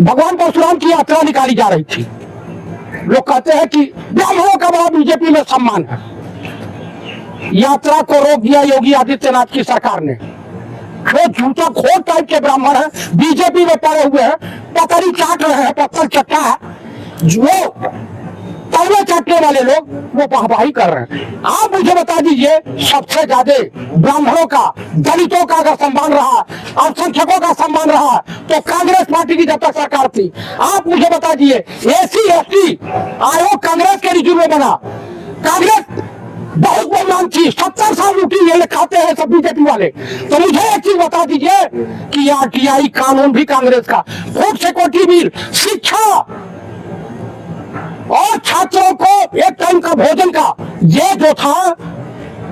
भगवान परशुराम की यात्रा निकाली जा रही थी। लोग कहते हैं कि ब्राह्मणों का बड़ा बीजेपी में सम्मान है। यात्रा को रोक दिया योगी आदित्यनाथ की सरकार ने। जो झूठा खोर टाइप के ब्राह्मण है बीजेपी में पड़े हुए हैं, पतरी चाट रहे हैं, पत्थर चट्टा है, जो तलवे चाटने वाले लोग वो वाहवाही कर रहे हैं। आप मुझे बता दीजिए, सबसे ज्यादा ब्राह्मणों का, दलितों का अगर सम्मान रहा, अल्पसंख्यकों का सम्मान रहा तो कांग्रेस पार्टी की जब तक सरकार थी। आप मुझे बता दीजिए, एसी एसटी आयोग कांग्रेस के रिज्यूम में बना। कांग्रेस बहुत बदनाम थी, 70 साल लूटी ये खाते हैं सब बीजेपी वाले। तो मुझे एक चीज बता दीजिए कि आरटीआई कानून भी कांग्रेस का, फूड सिक्योरिटी बिल, शिक्षा और छात्रों को एक टाइम का भोजन का, ये जो था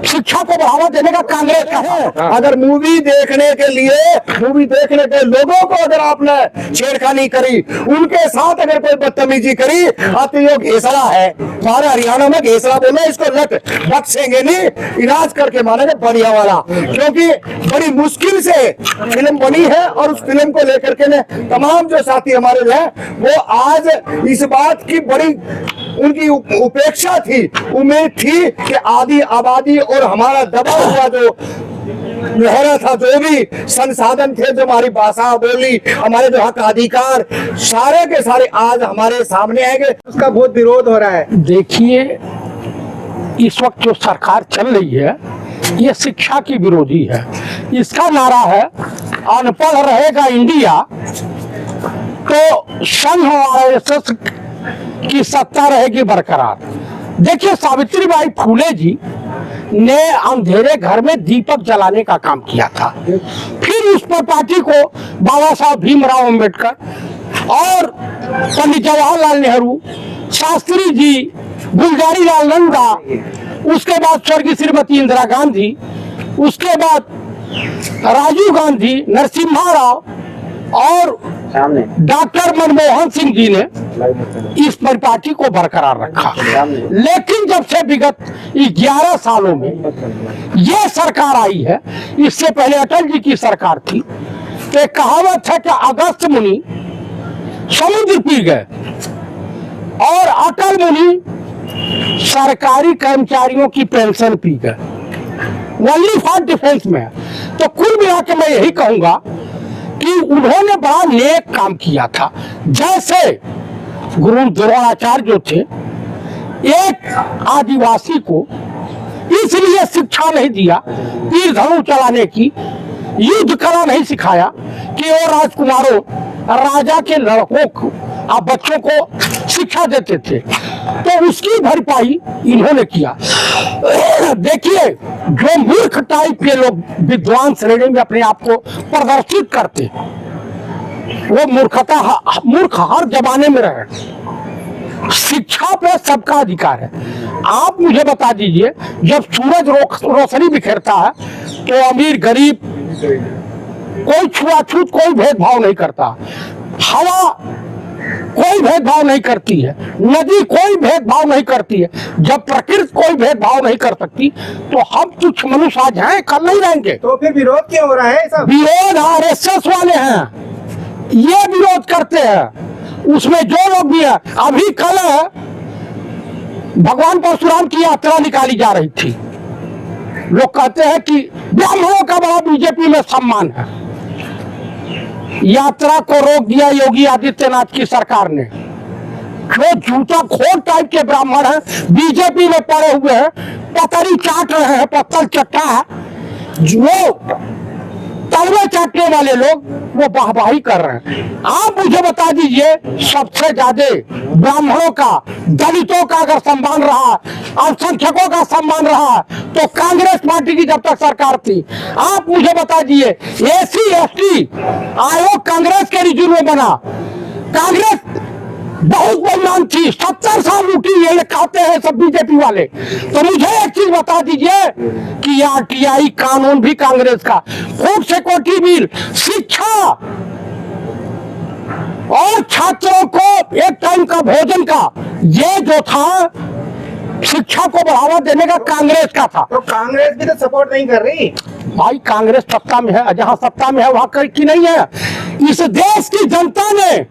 शिक्षा को बढ़ावा देने का कांग्रेस का है। अगर मूवी देखने के लिए, मूवी देखने के लोगों को अगर आपने छेड़खानी करी, उनके साथ अगर कोई बदतमीजी करी, तो ये घेसड़ा है। हमारे हरियाणा में घेसड़ा बोले इसको, लट बख्शेंगे नहीं, इलाज करके मानेंगे बढ़िया वाला। क्योंकि बड़ी मुश्किल से फिल्म बनी है और उस फिल्म को लेकर के ने तमाम जो साथी हमारे हैं वो आज इस बात की बड़ी उनकी उपेक्षा थी, उम्मीद थी कि आधी आबादी और हमारा दबा हुआ जो लहरा था, जो भी संसाधन थे, जो हमारी भाषा बोली, हमारे जो हक अधिकार सारे के सारे आज हमारे सामने आएंगे। उसका बहुत विरोध हो रहा है। देखिए, इस वक्त जो सरकार चल रही है ये शिक्षा की विरोधी है। इसका नारा है अनपढ़ रहेगा इंडिया तो संघ और आरएसएस की सत्ता रहेगी बरकरार। देखिए, सावित्रीबाई फूले जी ने अंधेरे घर में दीपक जलाने का काम किया था। फिर उस पर पार्टी को बाबा साहब भीमराव अंबेडकर और पंडित जवाहरलाल नेहरू, शास्त्री जी, गुलजारी लाल नंदा, उसके बाद स्वर्गीय श्रीमती इंदिरा गांधी, उसके बाद राजीव गांधी, नरसिम्हा राव और डॉक्टर मनमोहन सिंह जी ने इस परिपाटी को बरकरार रखा। लेकिन जब से विगत 11 सालों में यह सरकार आई है, इससे पहले अटल जी की सरकार थी, तो एक कहावत है कि अगस्त मुनि समुद्र पी गए और अटल मुनि सरकारी कर्मचारियों की पेंशन पी गए। ओनली फॉर डिफेंस में है। तो कुल मिला के मैं यही कहूंगा कि उन्होंने बड़ा नेक काम किया था। जैसे गुरु द्रोणाचार्य जो थे, एक आदिवासी को इसलिए शिक्षा नहीं दिया, तीर धनुष चलाने की, युद्ध कला नहीं सिखाया कि वो राजकुमारों, राजा के लड़कों को और बच्चों को शिक्षा देते थे, तो उसकी भरपाई इन्होंने किया। देखिए, जो मूर्ख टाइप के लोग विद्वान श्रेणी में अपने आप को प्रदर्शित करते हैं, वो मूर्ख हर जमाने में रहे। शिक्षा पे सबका अधिकार है। आप मुझे बता दीजिए, जब सूरज रोशनी बिखेरता है तो अमीर गरीब कोई छुआछूत, कोई भेदभाव नहीं करता। हवा कोई भेदभाव नहीं करती है, नदी कोई भेदभाव नहीं करती है। जब प्रकृति कोई भेदभाव नहीं कर सकती तो हम कुछ मनुष्य आज हैं, कल नहीं रहेंगे। तो फिर विरोध क्यों हो रहा है? सब विरोध आरएसएस वाले हैं, ये विरोध करते हैं। उसमें जो लोग भी हैं, अभी कल भगवान परशुराम की यात्रा निकाली जा रही थी। लोग कहते हैं कि ब्राह्मणों का बड़ा बीजेपी में सम्मान है। यात्रा को रोक दिया योगी आदित्यनाथ की सरकार ने। जो झूठा खोर टाइप के ब्राह्मण हैं बीजेपी में पड़े हुए हैं, पतरी चाट रहे हैं, पत्थर चट्टा है, जो तलवे चाटने वाले लोग वो वाहवाही कर रहे हैं। आप मुझे बता दीजिए, सबसे ज्यादा ब्राह्मणों का, दलितों का अगर सम्मान रहा, अल्पसंख्यकों का सम्मान रहा तो कांग्रेस पार्टी की जब तक सरकार थी। आप मुझे बता दीजिए, एसी एसटी आयोग कांग्रेस के रिज्यूम में बना। कांग्रेस बहुत बदनाम थी, 70 साल लूटी ये खाते हैं सब बीजेपी वाले। तो मुझे एक चीज बता दीजिए कि आरटीआई कानून भी कांग्रेस का, फूड सिक्योरिटी बिल, शिक्षा और छात्रों को एक टाइम का भोजन का, ये जो था शिक्षा को बढ़ावा देने का कांग्रेस का था। तो कांग्रेस भी तो सपोर्ट नहीं कर रही भाई। कांग्रेस सत्ता में है, जहां सत्ता में है वहां की नहीं है। इस देश की जनता ने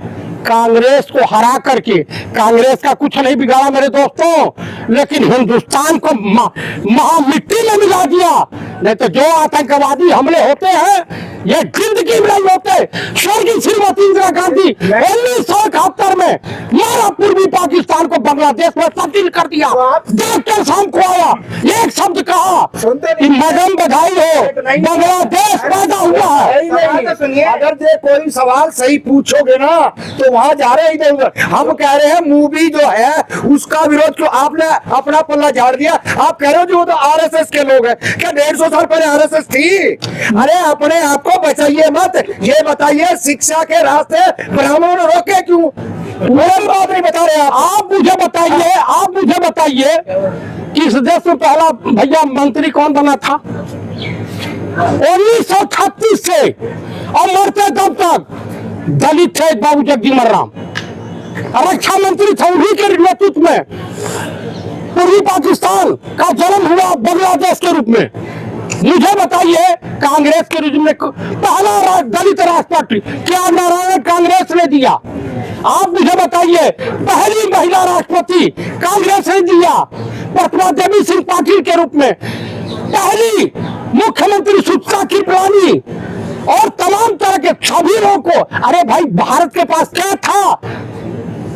कांग्रेस को हरा करके, कांग्रेस का कुछ नहीं बिगाड़ा मेरे दोस्तों, लेकिन हिंदुस्तान को महा मिट्टी में मिला दिया। नहीं तो जो आतंकवादी हमले होते हैं ये जिंदगी में नहीं होते। स्वर्गीय श्रीमती इंदिरा गांधी 1971 में मारा पूर्वी पाकिस्तान को बांग्लादेश में तब्दील कर दिया। डॉक्टर शाम को आया, एक शब्द कहा कि मैडम बधाई हो, बांग्लादेश पैदा हुआ है। अगर जे कोई सवाल सही पूछोगे ना तो वहां जा रहे हैं इधर उधर। हम कह रहे हैं मूवी जो है उसका विरोध क्यों? आपने अपना पल्ला झाड़ दिया। आप कह रहे हो जो तो आरएसएस के लोग हैं। क्या 150 साल पहले आरएसएस थी? अरे अपने आप को बचाइए मत। ये बताइए शिक्षा के रास्ते ब्राह्मणों ने रोके क्यों? वो बात नहीं बता रहे आप मुझे बताइए, आप मुझे बताइए इस देश में पहला भैया मंत्री कौन बना था? 1936 से और मरते दम तक दलित थे बाबू जगजीवन राम। रक्षा मंत्री थे, उन्हीं के नेतृत्व में पूर्वी पाकिस्तान का जन्म हुआ बांग्लादेश के रूप में। मुझे बताइए कांग्रेस के रूप में पहला दलित राष्ट्रपति क्या नारायण कांग्रेस ने दिया? आप मुझे बताइए पहली महिला राष्ट्रपति कांग्रेस ने दिया प्रतिभा देवी सिंह पाटिल के रूप में। पहली मुख्यमंत्री सुचित्रा कृपलानी और तमाम तरह के सभी लोगों को। अरे भाई भारत के पास क्या था?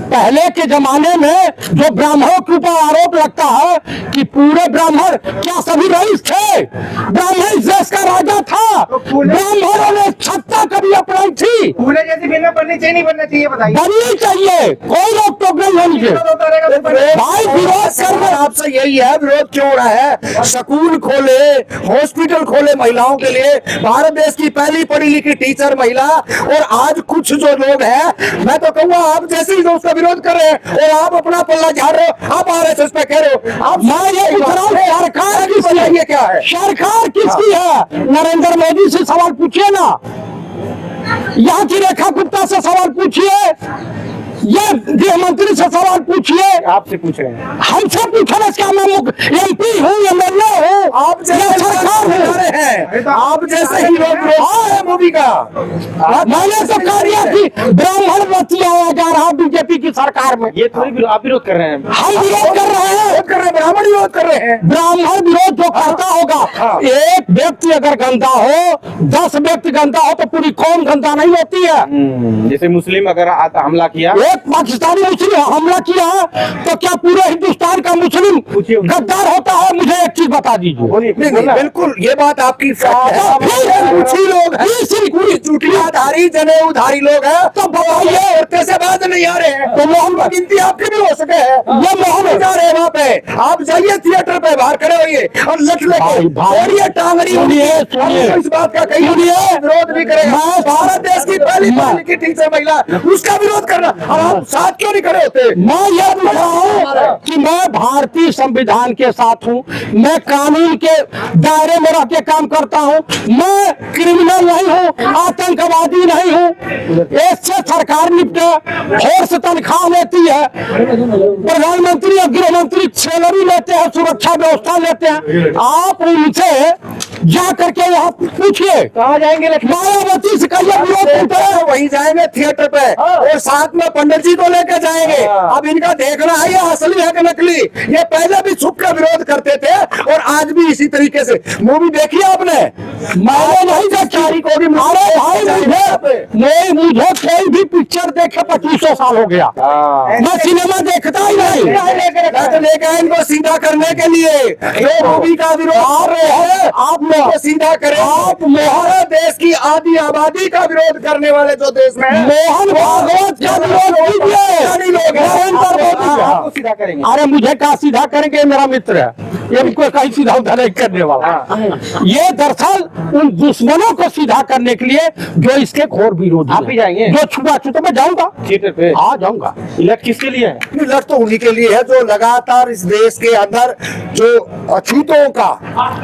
पहले के जमाने में जो ब्राह्मणों के ऊपर आरोप लगता है कि पूरे ब्राह्मण, क्या सभी रईस थे? ब्राह्मण इस देश का राजा था। ब्राह्मणों ने सत्ता कभी अपनाई थी? फूले जैसी फिल्म बननी चाहिए नहीं बननी चाहिए बताइए? बननी चाहिए, कोई रोक टोक नहीं होनी चाहिए। भाई विरोध करना आपसे यही है, विरोध क्यों हो रहा है? स्कूल खोले, हॉस्पिटल खोले महिलाओं के लिए। भारत देश की पहली पढ़ी लिखी टीचर महिला। और आज कुछ जो लोग हैं, मैं तो कहूँगा आप जैसे ही उसका विरोध कर रहे हैं और आप अपना पल्ला झाड़ रहे हो। आप आरएसएस पे कह रहे हो। आप मैं ये पूछ रहा हूँ सरकार किसकी है? ये क्या है? सरकार किसकी है? नरेंद्र मोदी से सवाल पूछिए ना, यहाँ की रेखा गुप्ता से सवाल पूछिए, ये गृह मंत्री से सवाल पूछिए। आपसे पूछ रहे हैं। हमसे पूछना इसका मैं MP हूँ, MLA हूँ, आप जैसे सरकार हैं, आप जैसे ही लोग है मूवी का। मैंने तो कह दिया कि ब्राह्मण बतियाया जा रहा बीजेपी की सरकार में। ये थोड़ी आप विरोध कर रहे हैं। हम विरोध कर रहे हैं, ब्राह्मण विरोध कर रहे हैं। ब्राह्मण विरोध जो करता होगा, एक व्यक्ति अगर गंदा हो, 10 व्यक्ति गंदा हो तो पूरी कौम गंदा नहीं होती है। जैसे मुस्लिम अगर हमला किया, एक पाकिस्तानी मुस्लिम हमला किया तो क्या पूरे हिंदुस्तान का मुस्लिम गद्दार होता है? मुझे एक चीज बता दीजिए। बिल्कुल ये बात आपकी कुछ ही लोग हैं, चुटियाधारी जनेऊधारी लोग हैं। तो बताइए औरतें से बात नहीं आ रहे हैं तो मोहन गिनती आपके भी हो सके है। ये मोहन जा रहे हैं वहाँ पे। आप जाइए थिएटर पे, बाहर खड़े होइए और लठ लेके और ये टांगरी सुनिए, इस बात का कहीं विरोध नहीं करेगा। भारत देश की पहली की टीचर महिला, उसका विरोध करना आप साथ क्यों नहीं खड़े होते? मैं ये बोल रहा हूँ कि मैं भारतीय संविधान के साथ हूँ, मैं कानून के दायरे में रह के काम करता हूँ, मैं क्रिमिनल नहीं हूँ, आतंकवादी नहीं हूँ। इससे सरकार निपटे, फोर्स तनख्वाह लेती है, प्रधानमंत्री और गृह मंत्री सैलरी लेते हैं, सुरक्षा व्यवस्था लेते हैं। आप उनसे जा करके आप पूछिए कहाँ जाएंगे? मायावती से कहिए विरोध तो वहीं जाएंगे थिएटर पे और साथ में पंडित जी को लेकर जाएंगे। अब इनका देखना है ये असली है कि नकली। ये पहले भी छुप कर विरोध करते थे और आज भी इसी तरीके से। मूवी देखी आपने? मैंने नहीं देखी को भी। अरे भाई मुझे कोई भी पिक्चर देखे 2500 साल हो गया, मैं सिनेमा देखता ही नहीं। लेकर इनको सीधा करने के लिए ये मूवी का विरोध आ रहे हैं। आप लोग सीधा करें। आप मोहन देश की आधी आबादी का विरोध करने वाले जो देश में मोहन भागवत का विरोध कीजिए, नरेंद्र मोदी का। सीधा करेंगे। अरे मुझे क्या सीधा करेंगे? मेरा मित्र है, ये कोई कहीं सीधा उधर नहीं करने वाला। ये दरअसल उन दुश्मनों को सीधा करने के लिए जो इसके घोर विरोधी। आप भी जाएंगे? जो छुआ छू तो मैं जाऊंगा थिएटर पे। हाँ जाऊंगा। लट किसके लिए है? लट तो उन्हीं के लिए है जो लगातार इस देश के अंदर जो अछूतों का,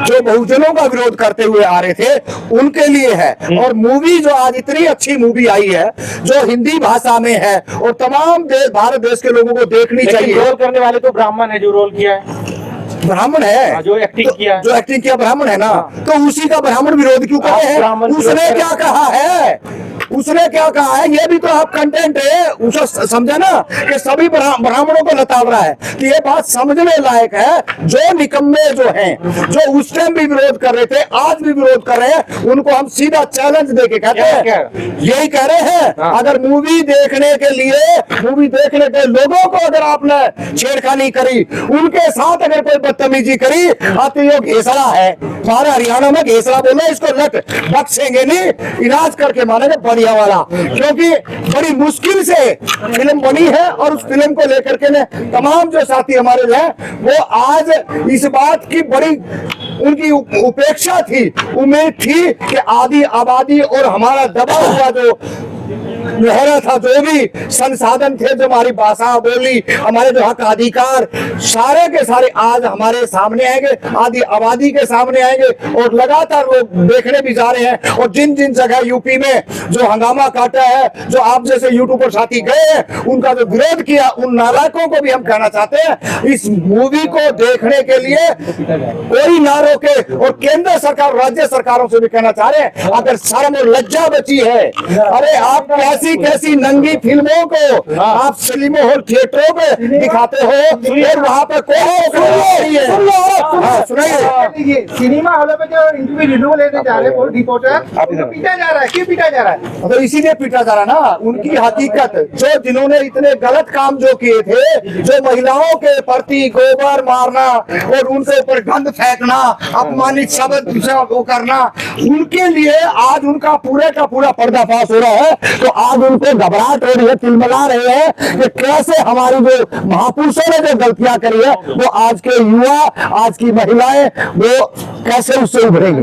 जो बहुजनों का विरोध करते हुए आ रहे थे, उनके लिए है। और मूवी जो आज इतनी अच्छी मूवी आई है जो हिंदी भाषा में है और तमाम भारत देश के लोगों को देखनी चाहिए। रोल करने वाले तो ब्राह्मण है, जो रोल किया है ब्राह्मण है, जो एक्टिंग किया, जो एक्टिंग किया ब्राह्मण है ना, तो उसी का ब्राह्मण विरोध क्यों कर रहे हैं? उसने क्या कहा है? उसने क्या कहा है, ये भी तो आप कंटेंट है, उसको समझा ना कि सभी ब्राह्मणों को लताड़ रहा है। तो ये बात समझने लायक है। जो निकम्मे जो हैं, जो उस टाइम भी विरोध कर रहे थे, आज भी विरोध कर रहे हैं, उनको हम सीधा चैलेंज देके कहते हैं, यही कह रहे हैं, अगर मूवी देखने के लिए, मूवी देखने के लोगों को अगर आपने छेड़खानी करी, उनके साथ अगर कोई बदतमीजी करी, तो ये घेसड़ा है। हमारे हरियाणा में घेसड़ा बोले इसको, लट बख्शेंगे नहीं, इलाज करके मानेंगे बढ़िया वाला। क्योंकि बड़ी मुश्किल से फिल्म बनी है और उस फिल्म को लेकर के ने तमाम जो साथी हमारे हैं, वो आज इस बात की बड़ी उनकी उपेक्षा थी, उम्मीद थी कि आधी आबादी और हमारा दबा हुआ जो लहरा था, जो भी संसाधन थे, जो हमारी भाषा बोली, हमारे जो हक अधिकार, सारे के सारे आज हमारे सामने आएंगे, आधी आबादी के सामने आएंगे। और लगातार लोग देखने भी जा रहे हैं। और जिन जिन जगह यूपी में जो हंगामा काटा है, जो आप जैसे यूट्यूबर साथी गए हैं, उनका जो विरोध किया, उन नालायकों को भी हम कहना चाहते हैं, इस मूवी को देखने के लिए कोई ना रोके। और केंद्र सरकार, राज्य सरकारों से भी कहना चाह रहे हैं, अगर शर्म और लज्जा बची है, अरे आप कैसी कैसी नंगी फिल्मों को आप सिनेमा हॉल थिएटरों पे दिखाते हो, और वहाँ पे कोई नहीं है। सुनाइए, सिनेमा हॉल में जो इंटरव्यू लेने जा रहे हैं, वो रिपोर्टर पीटा जा रहा है। क्यों पीटा जा रहा है? तो इसीलिए पीटा जा रहा ना, उनकी हकीकत, जो जिन्होंने इतने गलत काम जो किए थे, जो महिलाओं के प्रति गोबर मारना और उनके ऊपर गंद फेंकना, अपमानित शब्द से वो करना, उनके लिए आज उनका पूरे का पूरा पर्दाफाश हो रहा है। तो आज उनको घबराहट हो रही है, तिलमिला रहे हैं कि कैसे हमारी जो महापुरुषों ने जो गलतियां करी है, वो आज के युवा, आज की महिलाएं, वो कैसे उससे उभरेंगे।